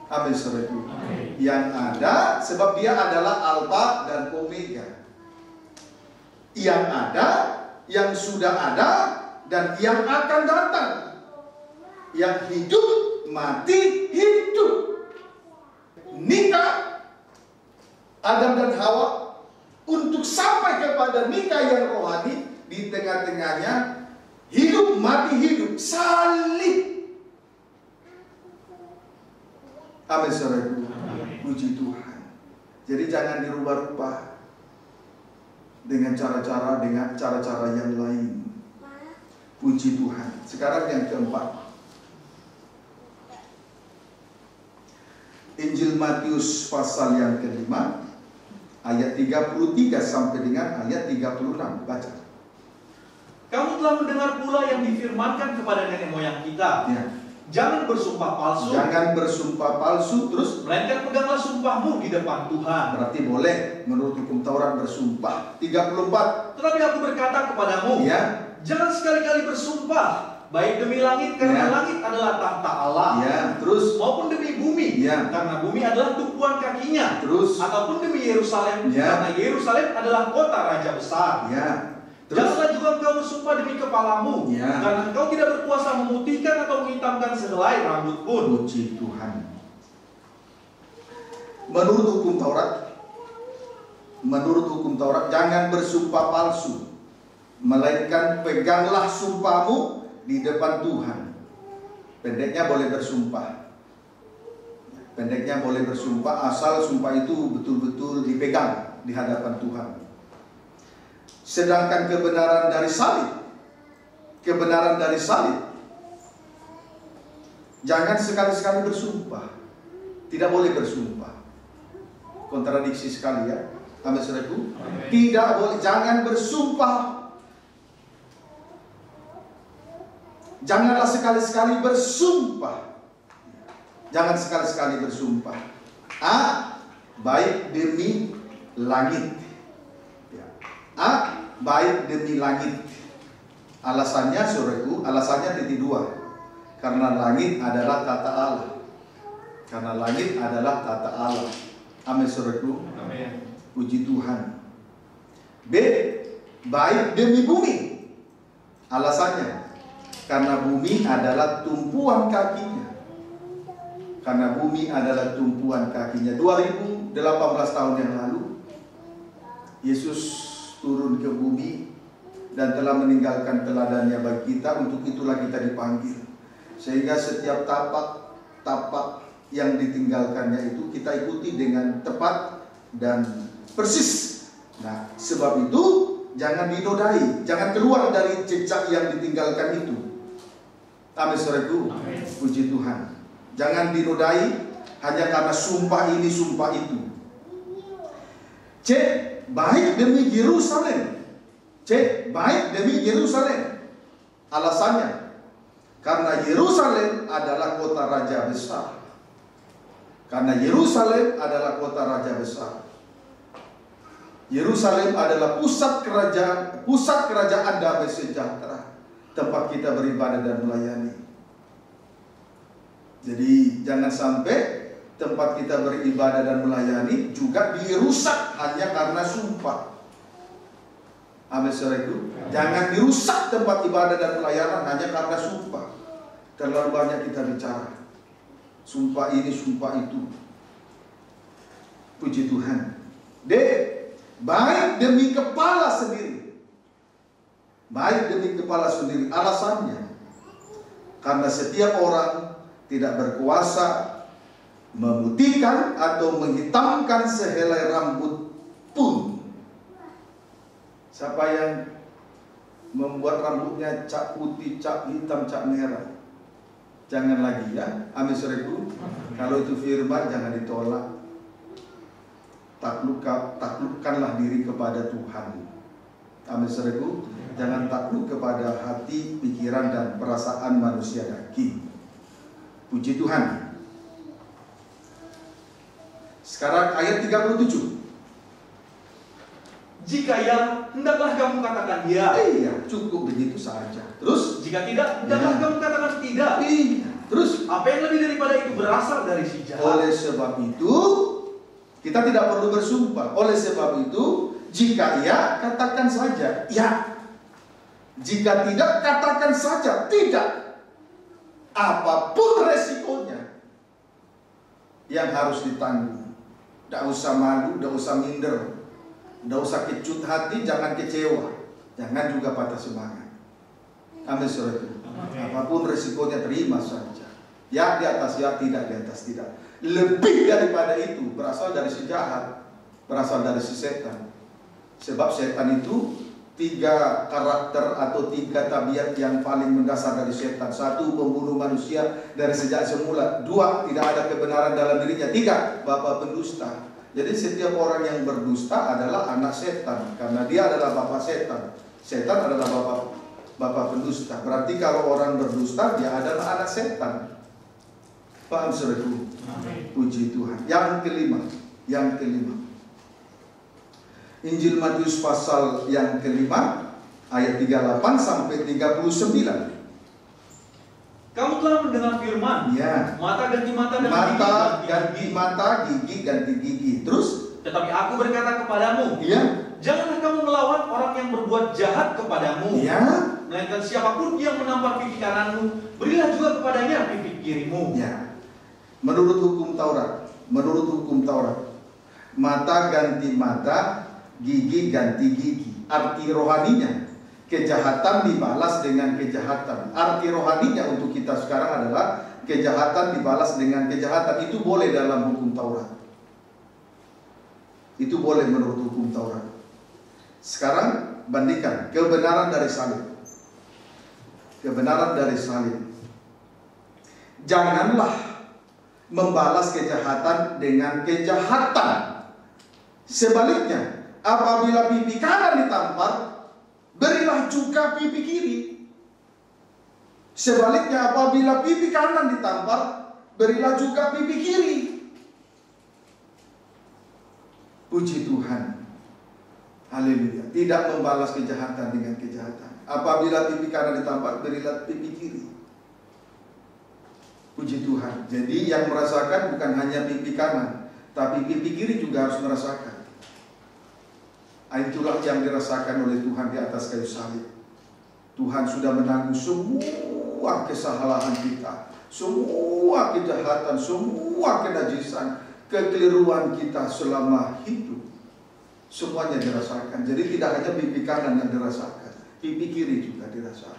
Amin, saudaraku. Yang ada, sebab dia adalah Alfa dan Omega. Yang ada, yang sudah ada, dan yang akan datang. Yang hidup mati, hidup. Nikah Adam dan Hawa untuk sampai kepada nikah yang rohani, di tengah-tengahnya hidup mati hidup, salib. Amin, saudaraku. Puji Tuhan. Jadi jangan dirubah-rubah dengan cara-cara yang lain. Puji Tuhan. Sekarang yang keempat, Injil Matius pasal yang kelima, ayat 33 sampai dengan ayat 36. Baca. Kamu telah mendengar pula yang difirmankan kepada nenek moyang kita. Ya. Jangan bersumpah palsu. Jangan bersumpah palsu, terus melainkan peganglah sumpahmu di depan Tuhan. berarti boleh menurut hukum Taurat bersumpah. 34. Tetapi aku berkata kepadamu, Ya. jangan sekali-kali bersumpah, baik demi langit karena langit adalah tahta Allah. Ya, terus Maupun demi bumi, Ya. karena bumi adalah tumpuan kakinya. Terus Ataupun demi Yerusalem, Ya. karena Yerusalem adalah kota raja besar. ya. Terus Janganlah juga engkau bersumpah demi kepalamu, Ya. karena engkau tidak berkuasa memutihkan atau menghitamkan sehelai rambut pun. puji Tuhan. Menurut hukum Taurat jangan bersumpah palsu, melainkan peganglah sumpahmu di depan Tuhan. Pendeknya boleh bersumpah asal sumpah itu betul-betul dipegang di hadapan Tuhan. Sedangkan kebenaran dari salib jangan sekali-sekali bersumpah. Tidak boleh bersumpah. Kontradiksi sekali ya. Amin, saudaraku. Tidak boleh, jangan bersumpah. Janganlah sekali-sekali bersumpah. Jangan sekali-sekali bersumpah. Baik demi langit. Baik demi langit. Alasannya, saudaraku, alasannya titik 2. Karena langit adalah tata Allah. Karena langit adalah tata Allah. Amin, saudaraku. Amin. Puji Tuhan. B. Baik demi bumi. Alasannya, karena bumi adalah tumpuan kakinya. Karena bumi adalah tumpuan kakinya. 2018 tahun yang lalu, Yesus turun ke bumi dan telah meninggalkan teladannya bagi kita. Untuk itulah kita dipanggil. Sehingga setiap tapak yang ditinggalkannya itu kita ikuti dengan tepat dan persis. Nah, sebab itu jangan dinodai, jangan keluar dari jejak yang ditinggalkan itu. Amin, saudaraku. Puji Tuhan. Jangan dinodai hanya karena sumpah ini, sumpah itu. C. Baik demi Yerusalem. Baik demi Yerusalem. Alasannya, karena Yerusalem adalah kota raja besar. Karena Yerusalem adalah kota raja besar. Yerusalem adalah pusat kerajaan damai sejahtera, tempat kita beribadah dan melayani. Jadi jangan sampai tempat kita beribadah dan melayani juga dirusak hanya karena sumpah. Amin, saudaraku. Jangan dirusak tempat ibadah dan pelayanan hanya karena sumpah. Terlalu banyak kita bicara sumpah ini, sumpah itu. Puji Tuhan. D. Baik demi kepala sendiri. Baik demi kepala sendiri. Alasannya, karena setiap orang tidak berkuasa memutihkan atau menghitamkan sehelai rambut pun. Siapa yang membuat rambutnya cap putih, cap hitam, cap merah, jangan lagi ya. Amin, saudaraku. Kalau itu firman jangan ditolak. Taklukkanlah diri kepada Tuhan. Amin, saudaraku. Jangan takluk kepada hati, pikiran dan perasaan manusia daging. Puji Tuhan. Sekarang ayat 37. Jika ya, hendaklah kamu katakan ya. Iya, cukup begitu saja. Terus, jika tidak, hendaklah kamu katakan tidak. Iya. Terus, apa yang lebih daripada itu berasal dari si jahat. Oleh sebab itu, kita tidak perlu bersumpah. Oleh sebab itu, jika ya, katakan saja ya. Jika tidak, katakan saja tidak. apapun resikonya yang harus ditanggung. Tidak usah malu, tidak usah minder, tidak usah kecut hati, jangan kecewa, jangan juga patah semangat. Amin, saudara. Apapun resikonya terima saja. Ya di atas ya, tidak di atas tidak. Lebih daripada itu berasal dari si jahat, berasal dari si setan. Sebab setan itu 3 karakter atau 3 tabiat yang paling mendasar dari setan. 1, membunuh manusia dari sejak semula. 2, tidak ada kebenaran dalam dirinya. 3, bapa pendusta. Jadi setiap orang yang berdusta adalah anak setan, karena dia adalah bapa setan. Setan adalah bapa pendusta. Berarti kalau orang berdusta, dia adalah anak setan. Paham, saudaraku? Puji Tuhan. Yang kelima. Injil Matius pasal yang kelima ayat 38 sampai 39. Kamu telah mendengar firman, ya. Mata ganti mata dan ganti mata, gigi ganti gigi. Terus, tetapi aku berkata kepadamu, ya. Janganlah kamu melawan orang yang berbuat jahat kepadamu, ya. Melainkan siapapun yang menampar pipi kananmu, berilah juga kepadanya pipi kirimu. Ya. Menurut hukum Taurat, mata ganti mata, gigi ganti gigi. Arti rohaninya, kejahatan dibalas dengan kejahatan. Arti rohaninya untuk kita sekarang adalah kejahatan dibalas dengan kejahatan. Itu boleh dalam hukum Taurat. Itu boleh menurut hukum Taurat. Sekarang bandingkan kebenaran dari salib. Kebenaran dari salib. Janganlah membalas kejahatan dengan kejahatan. Sebaliknya, apabila pipi kanan ditampar, berilah juga pipi kiri. Sebaliknya, apabila pipi kanan ditampar, berilah juga pipi kiri. Puji Tuhan. Haleluya. Tidak membalas kejahatan dengan kejahatan. Apabila pipi kanan ditampar, berilah pipi kiri. Puji Tuhan. Jadi yang merasakan bukan hanya pipi kanan, tapi pipi kiri juga harus merasakan. Itulah yang dirasakan oleh Tuhan di atas kayu salib. Tuhan sudah menanggung semua kesalahan kita, semua kejahatan, semua kenajisan, kekeliruan kita selama hidup. Semuanya dirasakan. Jadi tidak hanya pipi kanan yang dirasakan, pipi kiri juga dirasakan.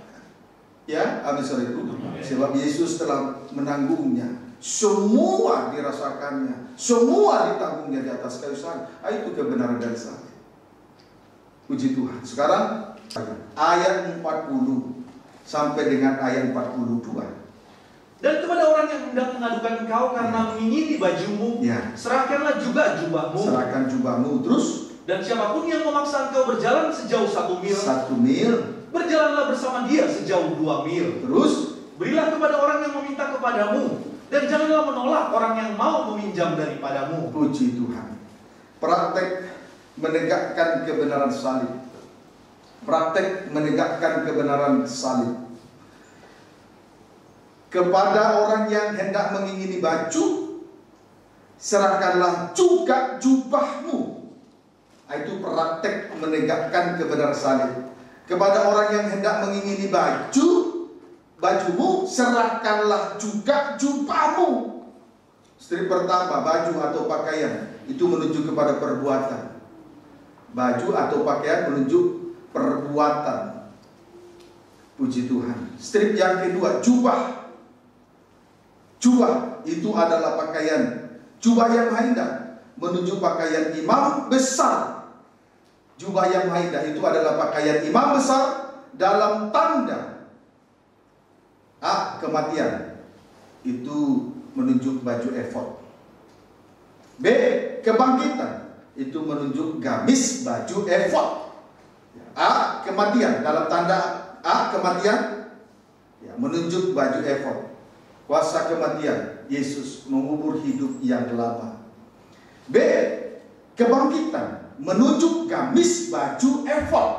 Ya, amin, saudaraku. Sebab Yesus telah menanggungnya. Semua dirasakannya, semua ditanggungnya di atas kayu salib. Itu kebenaran dari salib. Puji Tuhan. Sekarang ayat 40 sampai dengan ayat 42. Dan kepada orang yang hendak mengadukan engkau karena mengingini bajumu, ya. Serahkanlah juga jubahmu. Serahkan jubahmu. Terus, dan siapapun yang memaksa engkau berjalan sejauh 1 mil, berjalanlah bersama dia sejauh 2 mil. Terus, berilah kepada orang yang meminta kepadamu, dan janganlah menolak orang yang mau meminjam daripadamu. Puji Tuhan. Praktek menegakkan kebenaran salib. Praktek menegakkan kebenaran salib. Kepada orang yang hendak mengingini baju, serahkanlah juga jubahmu. Itu praktek menegakkan kebenaran salib. Kepada orang yang hendak mengingini bajumu, serahkanlah juga jubahmu. Strip pertama, baju atau pakaian, itu menunjuk kepada perbuatan. Baju atau pakaian menunjuk perbuatan. Puji Tuhan. Strip yang kedua, jubah. Jubah itu adalah pakaian. Jubah yang indah menunjuk pakaian imam besar. Jubah yang indah itu adalah pakaian imam besar dalam tanda kematian. Itu menunjuk baju efod. B, kebangkitan. Itu menunjuk gamis baju efod. A, kematian dalam tanda kematian, ya, menunjuk baju efod. Kuasa kematian, Yesus mengubur hidup yang lama. B, kebangkitan menunjuk gamis baju efod.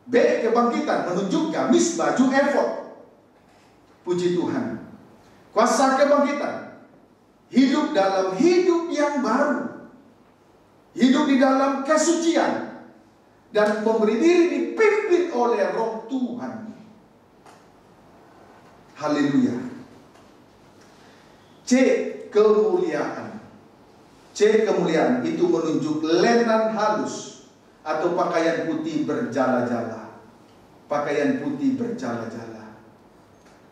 B, kebangkitan menunjuk gamis baju efod. Puji Tuhan. Kuasa kebangkitan, hidup dalam hidup yang baru, hidup di dalam kesucian, dan memberi diri dipimpin oleh Roh Tuhan. Haleluya. C. Kemuliaan. C. Kemuliaan itu menunjuk lenan halus atau pakaian putih berjala-jala. Pakaian putih berjala-jala.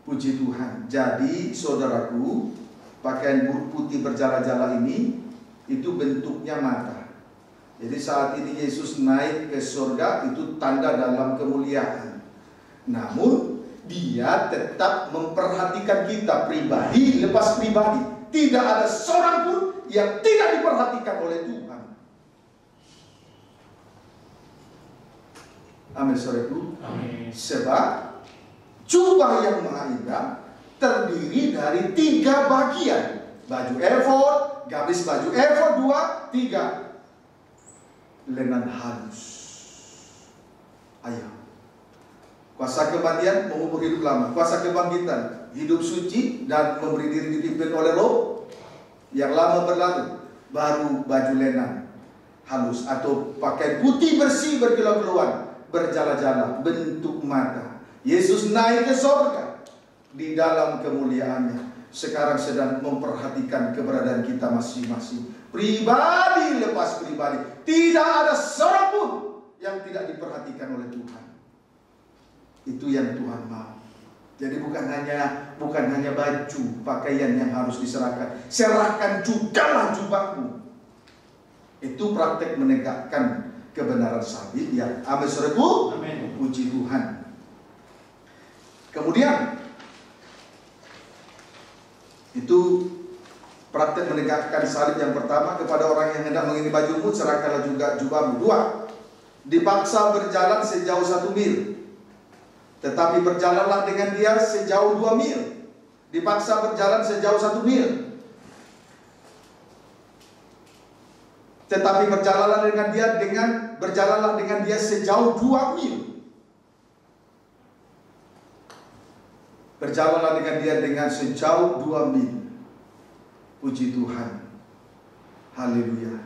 Puji Tuhan. Jadi saudaraku, pakaian putih berjala-jala ini itu bentuknya mata. Jadi saat ini Yesus naik ke surga itu tanda dalam kemuliaan. Namun Dia tetap memperhatikan kita pribadi lepas pribadi. Tidak ada seorang pun yang tidak diperhatikan oleh Tuhan. Amin, saudaraku. Amin. Sebab jubah yang maha indah terdiri dari 3 bagian. Baju efod, gamis baju efod 2, 3. Lenan halus. Ayo. Kuasa kematian mengubur hidup lama. Kuasa kebangkitan hidup suci dan memberi diri dipimpin oleh Roh yang lama berlalu. Baru baju lenan halus atau pakaian putih bersih berkilau-kilauan berjala-jala bentuk mata. Yesus naik ke surga di dalam kemuliaannya. Sekarang sedang memperhatikan keberadaan kita masing-masing. Pribadi lepas pribadi. Tidak ada seorang pun yang tidak diperhatikan oleh Tuhan. Itu yang Tuhan mau. Jadi bukan hanya baju, pakaian yang harus diserahkan. Serahkan jugalah jubahmu. Itu praktek menegakkan kebenaran salib ya. Amin, saudaraku. Amin. Puji Tuhan. Kemudian itu praktek menegakkan salib yang pertama, kepada orang yang hendak mengingini bajumu serahkanlah juga jubahmu. 2. Dipaksa berjalan sejauh 1 mil. Tetapi berjalanlah dengan dia sejauh 2 mil. Dipaksa berjalan sejauh 1 mil. Tetapi berjalanlah dengan dia sejauh 2 mil. Berjalanlah dengan dia dengan sejauh 2 mil. Puji Tuhan. Haleluya.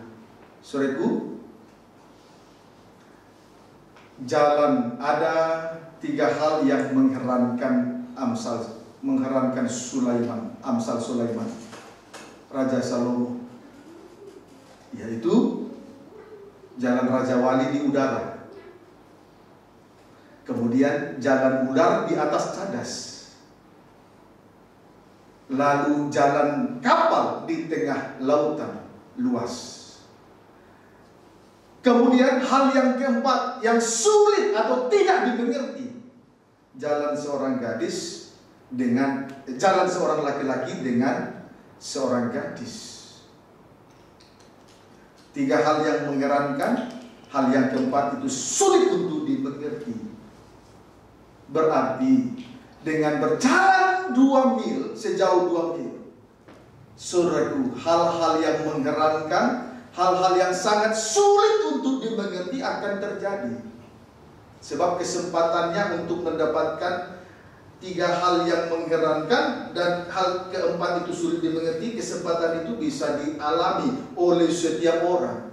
Saudaraku, jalan ada 3 hal yang mengherankan Sulaiman, Amsal Sulaiman, Raja Salomo, yaitu jalan Raja Wali di udara, kemudian jalan ular di atas cadas, lalu jalan kapal di tengah lautan luas. Kemudian hal yang keempat yang sulit atau tidak dimengerti, jalan seorang laki-laki dengan seorang gadis. 3 hal yang mengherankan, hal yang keempat itu sulit untuk dimengerti. Berarti dengan berjalan 2 mil, sejauh 2 mil, saudaraku, hal-hal yang mengherankan, hal-hal yang sangat sulit untuk dimengerti akan terjadi. Sebab kesempatannya untuk mendapatkan 3 hal yang mengherankan dan hal keempat itu sulit dimengerti, kesempatan itu bisa dialami oleh setiap orang.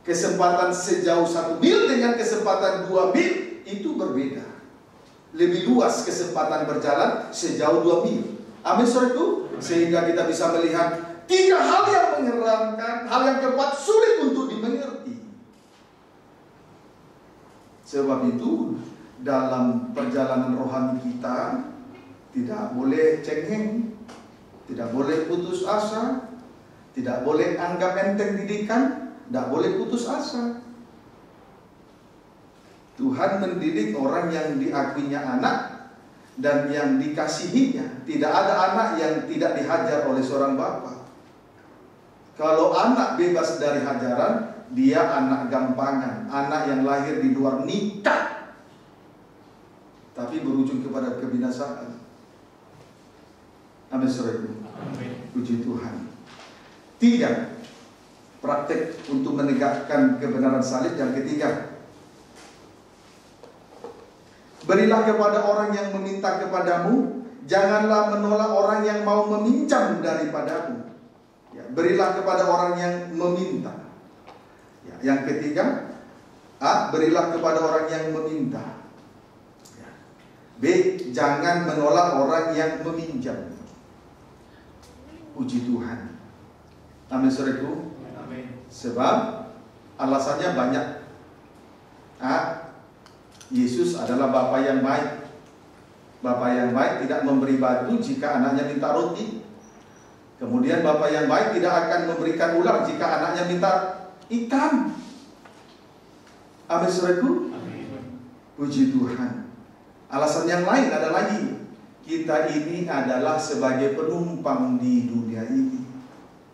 Kesempatan sejauh 1 mil dengan kesempatan 2 mil itu berbeda. Lebih luas kesempatan berjalan sejauh 2 mil. Amin, saudaraku. Sehingga kita bisa melihat 3 hal yang mengherankan, hal yang keempat sulit untuk dimengerti. Sebab itu dalam perjalanan rohani kita tidak boleh cengeng, tidak boleh putus asa, tidak boleh anggap enteng didikan, tidak boleh putus asa. Tuhan mendidik orang yang diakuinya anak dan yang dikasihinya. Tidak ada anak yang tidak dihajar oleh seorang bapa. Kalau anak bebas dari hajaran, dia anak gampangan, anak yang lahir di luar nikah, tapi berujung kepada kebinasaan. Amin, saudaraku. Puji Tuhan. 3. Praktek untuk menegakkan kebenaran salib. Yang ketiga, berilah kepada orang yang meminta kepadamu, janganlah menolak orang yang mau meminjam daripadamu. Ya, berilah kepada orang yang meminta. Ya, yang ketiga, berilah kepada orang yang meminta. Ya. B. Jangan menolak orang yang meminjam. Puji Tuhan. Amin, saudaraku. Amin. Sebab alasannya banyak. Yesus adalah Bapa yang baik. Bapa yang baik tidak memberi batu jika anaknya minta roti. Kemudian Bapa yang baik tidak akan memberikan ular jika anaknya minta ikan. Amin, saudaraku. Puji Tuhan. Alasan yang lain ada lagi. Kita ini adalah sebagai penumpang di dunia ini.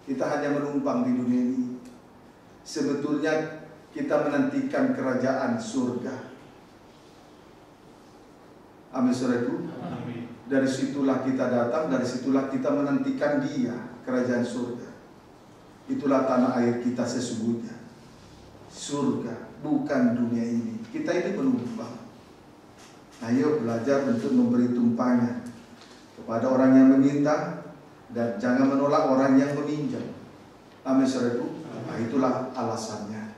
Kita hanya menumpang di dunia ini. Sebetulnya kita menantikan kerajaan surga. Amin, saudaraku. Dari situlah kita datang, dari situlah kita menantikan Dia, kerajaan surga. Itulah tanah air kita sesungguhnya. Surga, bukan dunia ini. Kita ini penumpang. Ayo belajar untuk memberi tumpangan kepada orang yang meminta, dan jangan menolak orang yang meminjam. Amin, saudaraku. Nah, itulah alasannya.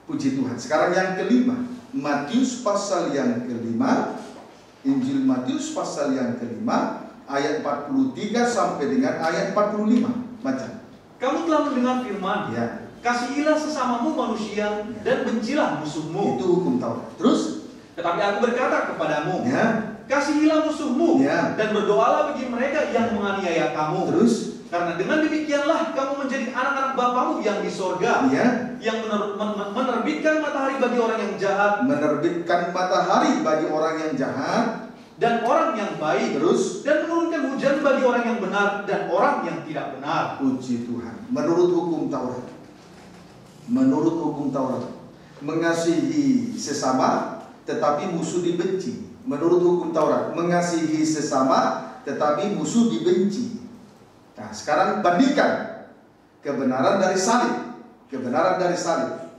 Puji Tuhan. Sekarang yang kelima, Matius pasal yang kelima, Injil Matius pasal yang kelima, ayat 43 sampai dengan ayat 45. Baca. Kamu telah mendengar firman, Ya. kasihilah sesamamu manusia dan bencilah musuhmu. Itu hukum Taurat. Terus? Tetapi aku berkata kepadamu, Ya. kasihilah musuhmu, Ya. dan berdoalah bagi mereka yang menganiaya kamu. Terus? Karena dengan demikianlah kamu menjadi anak-anak Bapamu yang di sorga, Ya. yang menerbitkan matahari bagi orang yang jahat, Menerbitkan matahari bagi orang yang jahat. dan orang yang baik, Terus? dan menurunkan hujan bagi orang yang benar dan orang yang tidak benar. Puji Tuhan. Menurut hukum Taurat. Menurut hukum Taurat, mengasihi sesama tetapi musuh dibenci. Menurut hukum Taurat, mengasihi sesama tetapi musuh dibenci. Nah, sekarang bandingkan kebenaran dari salib. Kebenaran dari salib.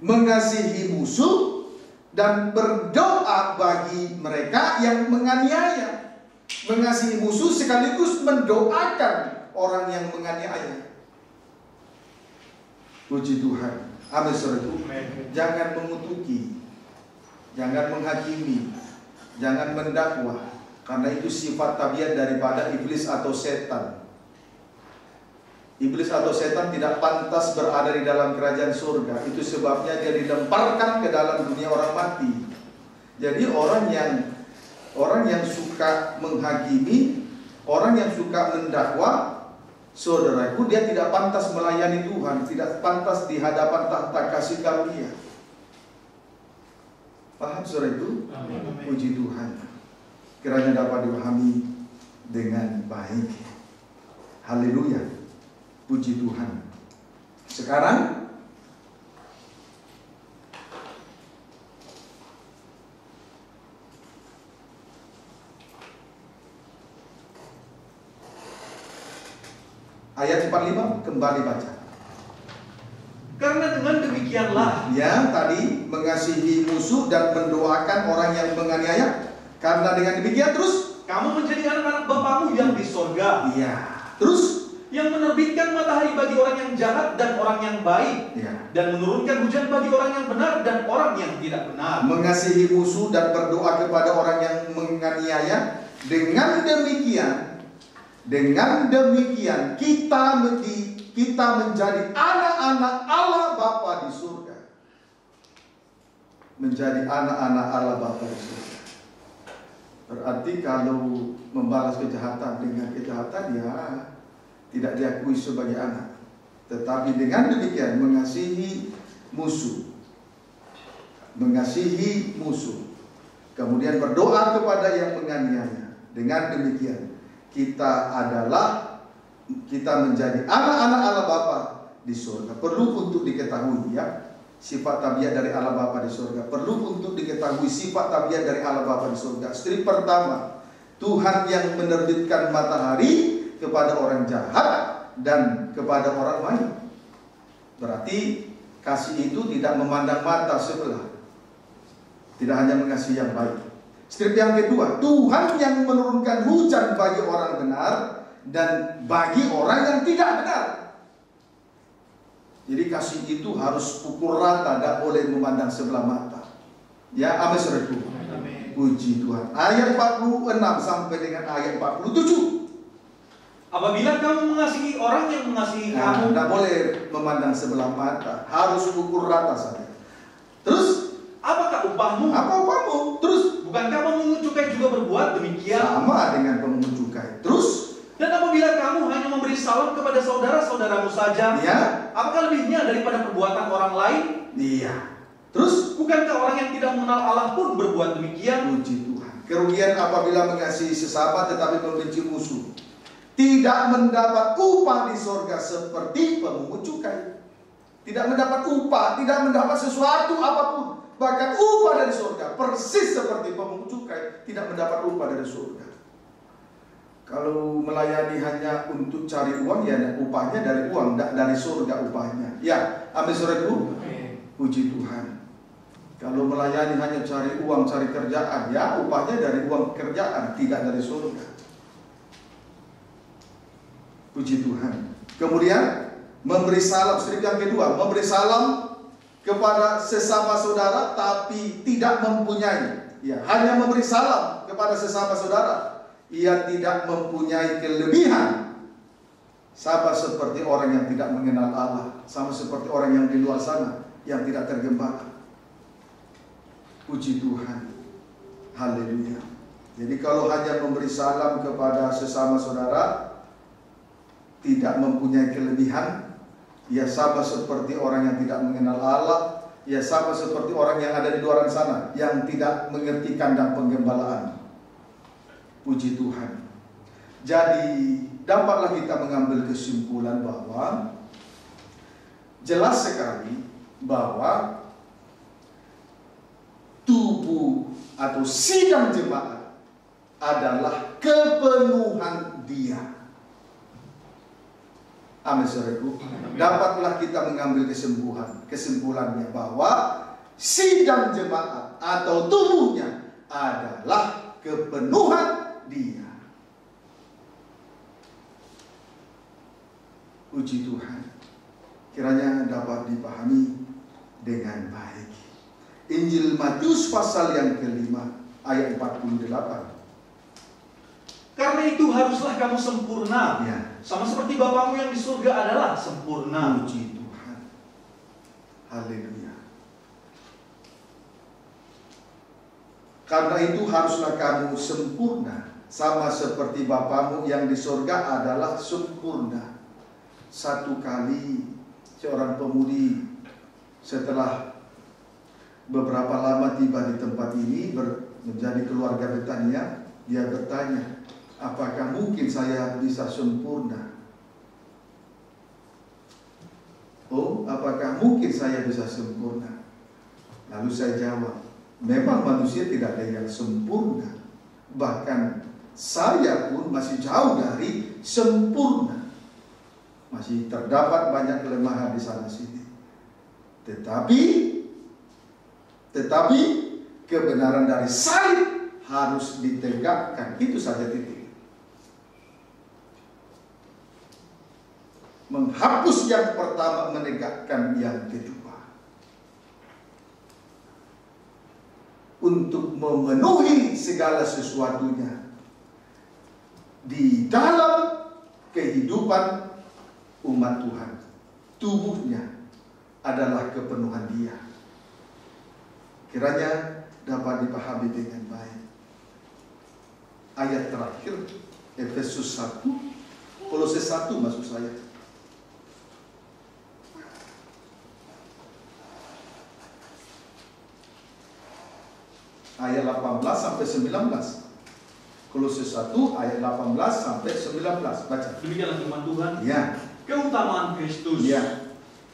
Mengasihi musuh dan berdoa bagi mereka yang menganiaya. Mengasihi musuh sekaligus mendoakan orang yang menganiaya. Puji Tuhan. Amin, saudaraku. Jangan mengutuki, jangan menghakimi, jangan mendakwa, karena itu sifat tabiat daripada iblis atau setan. Iblis atau setan tidak pantas berada di dalam kerajaan surga. Itu sebabnya dia dilemparkan ke dalam dunia orang mati. Jadi orang yang suka menghakimi, orang yang suka mendakwa, saudaraku, dia tidak pantas melayani Tuhan, tidak pantas di hadapan tahta kasih karunia. Paham, saudara itu? Puji Tuhan. Kiranya dapat dipahami dengan baik. Haleluya. Puji Tuhan. Sekarang ayat 45 kembali baca. Karena dengan demikianlah, Ya, tadi mengasihi musuh dan mendoakan orang yang menganiaya. Karena dengan demikian terus kamu menjadi anak-anak Bapamu yang di sorga. Iya. Terus Yang menerbitkan matahari bagi orang yang jahat dan orang yang baik, ya. dan menurunkan hujan bagi orang yang benar dan orang yang tidak benar. Mengasihi musuh dan berdoa kepada orang yang menganiaya. Dengan demikian kita menjadi anak-anak Allah Bapa di surga. Menjadi anak-anak Allah Bapa di surga. Berarti kalau membalas kejahatan dengan kejahatan, ya tidak diakui sebagai anak. Tetapi dengan demikian mengasihi musuh. Mengasihi musuh. Kemudian berdoa kepada yang menganiaya. Dengan demikian kita menjadi anak-anak Allah Bapa di surga. Perlu untuk diketahui, ya, sifat tabiat dari Allah Bapa di surga. Perlu untuk diketahui sifat tabiat dari Allah Bapa di surga. Strip pertama, Tuhan yang menerbitkan matahari kepada orang jahat dan kepada orang baik. Berarti kasih itu tidak memandang mata sebelah. Tidak hanya mengasihi yang baik. Strip yang kedua, Tuhan yang menurunkan hujan bagi orang benar dan bagi orang yang tidak benar. Jadi kasih itu harus pukul rata, tidak boleh memandang sebelah mata. Ya, amin, saudaraku. Puji Tuhan. Ayat 46 sampai dengan ayat 47. Apabila kamu mengasihi orang yang mengasihi kamu, Tidak boleh memandang sebelah mata, harus pukul rata saja. Terus, apakah upahmu? apa upahmu? Terus, Bukankah pemungut cukai juga berbuat demikian? sama dengan pemungut cukai. Terus, Dan apabila kamu hanya memberi salam kepada saudara-saudaramu saja, ya, apakah lebihnya daripada perbuatan orang lain? iya. Terus, Bukankah orang yang tidak mengenal Allah pun berbuat demikian? puji Tuhan. Kerugian apabila mengasihi sesama tetapi membenci musuh, tidak mendapat upah di sorga seperti pemungut cukai. Tidak mendapat upah, tidak mendapat sesuatu apapun, bahkan upah dari sorga, persis seperti pemungut cukai, tidak mendapat upah dari sorga. Kalau melayani hanya untuk cari uang, ya upahnya dari uang, tidak dari sorga upahnya. Ya, amin saudaraku. Puji Tuhan. Kalau melayani hanya cari uang, cari kerjaan, ya upahnya dari uang kerjaan, tidak dari surga. Puji Tuhan. Kemudian memberi salam, strip yang kedua, memberi salam kepada sesama saudara tapi tidak mempunyai. Ya, hanya memberi salam kepada sesama saudara. Ia tidak mempunyai kelebihan. Sama seperti orang yang tidak mengenal Allah, sama seperti orang yang di luar sana yang tidak tergembala. Puji Tuhan. Haleluya. Jadi kalau hanya memberi salam kepada sesama saudara, tidak mempunyai kelebihan, ya sama seperti orang yang tidak mengenal Allah, ya sama seperti orang yang ada di luar sana yang tidak mengerti kandang penggembalaan. Puji Tuhan. Jadi dapatlah kita mengambil kesimpulan bahwa jelas sekali bahwa tubuh atau sidang jemaat adalah kepenuhan Dia. Amin saudaraku. Dapatlah kita mengambil kesimpulannya bahwa sidang jemaat atau tubuhnya adalah kepenuhan Dia. Puji Tuhan. Kiranya dapat dipahami dengan baik. Injil Matius pasal yang kelima ayat 48. Karena itu haruslah kamu sempurna, Ya. sama seperti Bapamu yang di surga adalah sempurna. Puji Tuhan. Haleluya. Karena itu haruslah kamu sempurna, sama seperti Bapamu yang di surga adalah sempurna. Satu kali seorang pemudi setelah beberapa lama tiba di tempat ini menjadi keluarga Betania, dia bertanya, apakah mungkin saya bisa sempurna? Oh, apakah mungkin saya bisa sempurna? Lalu saya jawab, memang manusia tidak ada yang sempurna. Bahkan saya pun masih jauh dari sempurna. Masih terdapat banyak kelemahan di sana sini. Tetapi kebenaran dari salib harus ditegakkan. Itu saja titik. Menghapus yang pertama, menegakkan yang kedua. Untuk memenuhi segala sesuatunya di dalam kehidupan umat Tuhan. Tubuhnya adalah kepenuhan Dia. Kiranya dapat dipahami dengan baik. Ayat terakhir Efesus 1, Kolose 1 maksud saya. Ayat 18 sampai 19. Kolose 1 ayat 18 sampai 19. Baca. Demikianlah firman Tuhan. Ya. Keutamaan Kristus. Ya.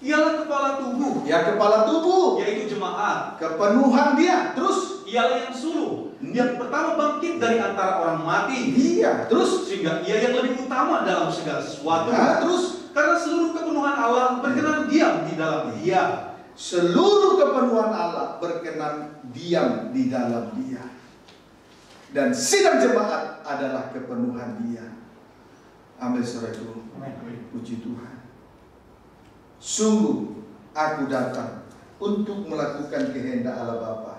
Ialah kepala tubuh. Ya, kepala tubuh. Yaitu jemaat. Kepenuhan Dia. Terus. Ialah yang sulung. Yang pertama bangkit dari antara orang mati. Iya. Terus. Sehingga ia yang lebih utama dalam segala sesuatu. Ya, terus. Karena seluruh kepenuhan Allah berkenan diam di dalam Dia. Seluruh kepenuhan Allah berkenan diam di dalam Dia. Dan sidang jemaat adalah kepenuhan Dia. Amin saudaraku. Puji Tuhan. Sungguh aku datang untuk melakukan kehendak Allah Bapa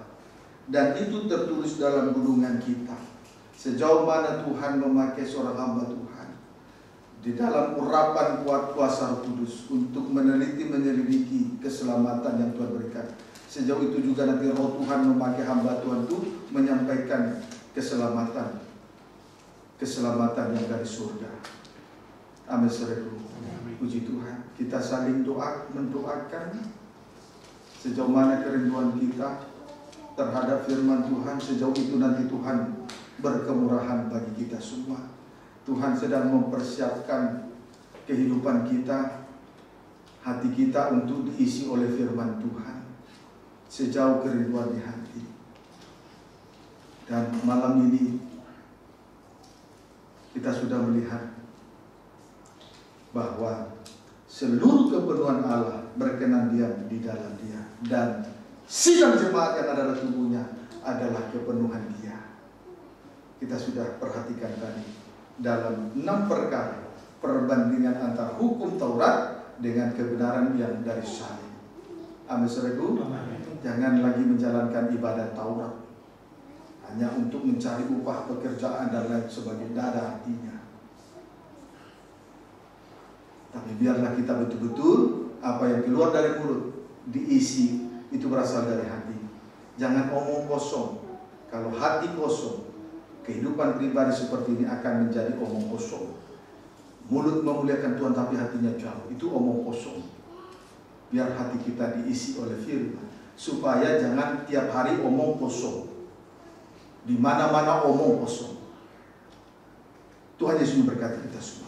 Dan itu tertulis dalam gunungan kita. Sejauh mana Tuhan memakai seorang hamba Tuhan di dalam urapan kuat kuasa Roh Kudus untuk meneliti menyelidiki keselamatan yang Tuhan berikan. Sejauh itu juga nanti Roh Tuhan memakai hamba Tuhan itu menyampaikan keselamatan yang dari surga. Amin. Saudaraku, puji Tuhan. Kita saling mendoakan sejauh mana kerinduan kita terhadap firman Tuhan. Sejauh itu nanti Tuhan berkemurahan bagi kita semua. Tuhan sedang mempersiapkan kehidupan kita, hati kita untuk diisi oleh firman Tuhan sejauh kerinduan di hati. Dan malam ini kita sudah melihat bahwa seluruh kepenuhan Allah berkenan diam di dalam Dia, dan sidang jemaat yang adalah tubuhnya adalah kepenuhan Dia. Kita sudah perhatikan tadi dalam 6 perkara perbandingan antara hukum Taurat dengan kebenaran yang dari salib. Amin. Saudaraku, jangan lagi menjalankan ibadah Taurat hanya untuk mencari upah pekerjaan dan lain sebagainya. Tidak ada artinya. Tapi biarlah kita betul-betul apa yang keluar dari mulut diisi, itu berasal dari hati. Jangan omong kosong. Kalau hati kosong, kehidupan pribadi seperti ini akan menjadi omong kosong. Mulut memuliakan Tuhan tapi hatinya jauh, itu omong kosong. Biar hati kita diisi oleh firman, supaya jangan tiap hari omong kosong. Di mana-mana omong kosong. Tuhan Yesus memberkati kita semua.